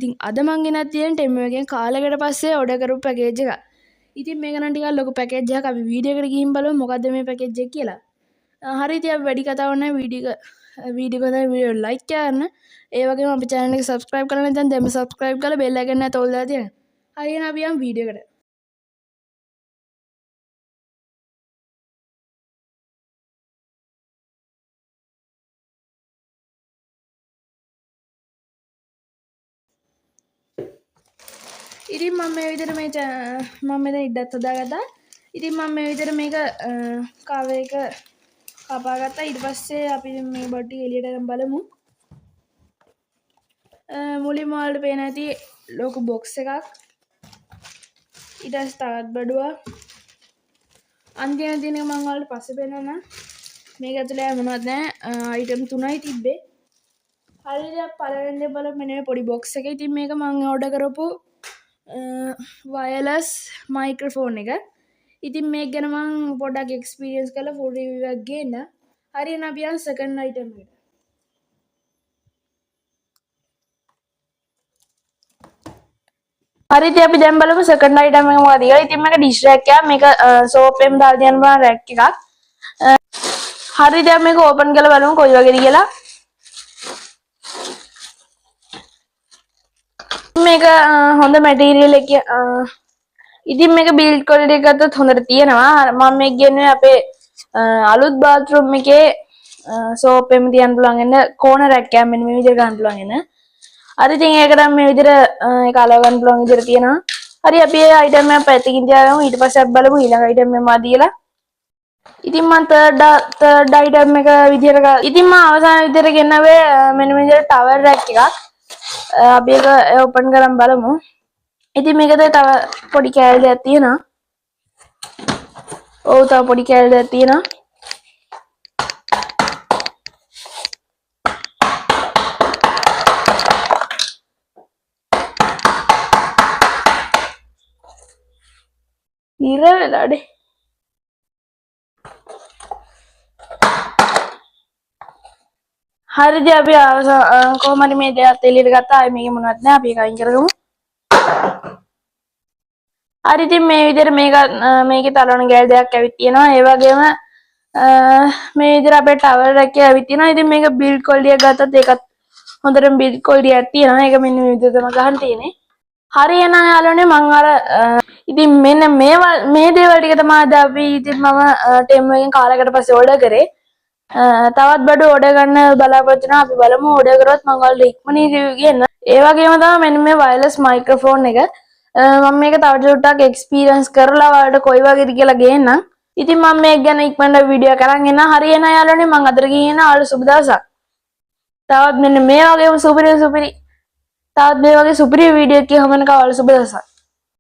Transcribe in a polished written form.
ඉතින් අද මං ගෙනත් තියෙන ටෙම් එකෙන් කාලයකට පස්සේ ඔඩර් කරපු පැකේජ් එක. ඉතින් මේක නම් ටිකක් ලොකු පැකේජ් එකක්. අපි වීඩියෝ එකට ගිහින් බලමු මොකද්ද මේ පැකේජ් එක කියලා. හරි ඉතින් අපි වැඩි කතාවක් නැහැ වීඩියෝ එක ලයික් කරන්න. ඒ වගේම අපේ channel එක subscribe කරලා නැත්නම් දැන්ම subscribe කරලා bell icon එක තෝල් දාලා තියෙනවා. හරි එහෙනම් අපි යමු වීඩියෝ එකට. ඉතින් මම මේ විදිහට මම මෙතන ඉඩක් හදාගත්තා. ඉතින් මම මේ විදිහට මේක කවර් එක කපාගත්තා. ඊට පස්සේ අපි මේ බොඩි එළියට අරන් බලමු. මුලින්ම ඔයාලට පේන ඇති ලොකු බොක්ස් එකක්. ඊට පස්සේ තවත් බඩුවක්. අන්තිම තියෙන එක මම ඔයාලට පස්සේ පෙන්නන්නම්. මේක ඇතුලේ මොනවද නැහැ. අයිටම් 3යි තිබ්බේ. හරියට පළවෙනි බලමු මෙන්න මේ පොඩි බොක්ස් එක. ඉතින් මේක මම ඕඩර් කරපු වයර්ලස් මයික්‍රොෆෝන් එක. ඉතින් මේක ගැන මම පොඩ්ඩක් එක්ස්පීරියන්ස් කරලා ෆුල් රිවිව් එකක් ගේන්න. හරි එහෙනම් අපි යමු සෙකන්ඩ් අයිටම් එකට. හරි ඉතින් අපි දැන් බලමු සෙකන්ඩ් අයිටම් එක මොකද කියලා. ඉතින් මේක ඩිෂ් රැක් එකක්. මේක සෝප් එකෙන් දාලා තියන්න පුළුවන් රැක් එකක්. හරි දැන් මේක ඕපන් කරලා බලමු කොයි වගේද කියලා. මේක හොඳ මැටීරියල් එක. ඉතින් මේක බිල්ඩ් ක්වොලිටි එක ගත්තොත් හොඳට තියෙනවා. මම මේක ගෙන්නේ අපේ අලුත් බාත්රූම් එකේ සෝප් එකෙන් තියන්න පුළුවන් වෙන කෝනර් එකක් එකක් මෙන්න මේ විදිහට ගන්න පුළුවන් වෙන. හරි ඉතින් ඒකට මේ විදිහට ඒක අලව ගන්න පුළුවන් විදිහට තියෙනවා. හරි අපි ඒ අයිටම් එක පැත්තකින් තියාගමු. ඊට පස්සේ අපි බලමු ඊළඟ අයිටම් එක මොකක්ද කියලා. ඉතින් මම තර්ඩ් අයිටම් එක විදිහට ඉතින් මම අවසාන විදිහට ගෙන්නවේ මෙන්න මේ විදිහට ටවර් රැක් එකක්. අපි ඒක ඕපන් කරන් බලමු. ඉතින් මේකද තව පොඩි කෑලි දෙකක් තියෙනවා. ඔව් තව පොඩි කෑලි දෙකක් තියෙනවා. ඉර වෙලාඩේ. හරිද අපි කොහොම හරි මේ දෙකත් එළියට ගත්තා. ආයේ මේකේ මොනවත් නැහැ. අපි ඒක අයින් කරගමු. හරි ඉතින් මේ විදිහට මේකේ තලවන ගෑල් දෙකක් ඇවිත් තියෙනවා. ඒ වගේම මේ විදිහට අපේ ටවර් එකේ ඇවිත් තියෙනවා. ඉතින් මේක බිල්ඩ් ක්වොලිටි එක ගත්තත් ඒකත් හොඳටම බිල්ඩ් ක්වොලිටි එකක් තියෙනවා. ඒක මෙන්න මේ විදිහට තමයි ගහන්න තියෙන්නේ. හරි එහෙනම් යාළුවනේ මම අර ඉතින් මෙන්න මේ දේවල් ටික තමයි අද අපි ඉතින් මම ටෙම් එකෙන් කාලයකට පස්සේ ඕඩර් කරේ. තවත් බඩු ඕඩර් ගන්න බලාපොරොත්තු වෙනවා. අපි බලමු ඕඩර් කරොත් මම ඔයාලට ඉක්මනින් රිවිව් ගේන්න. ඒ වගේම තමයි මෙන්න මේ වයර්ලස් මයික්‍රොෆෝන් එක. මම මේක තව ටිකක් එක්ස්පීරියන්ස් කරලා ඔයාලට කොයි වගේද කියලා ගේන්නම්. ඉතින් මම මේක ගැන ඉක්මනට වීඩියෝ කරන් එන්න. හරි එහෙනම් යාළුවනේ මම අදට ගිහින් ඔයාලට සුබ දවසක්. තවත් මෙන්න මේ වගේම සුපිරි තවත් මේ වගේ සුපිරි වීඩියෝ එකක් හම්බ වෙනකම් ඔයාලට සුබ දවසක්.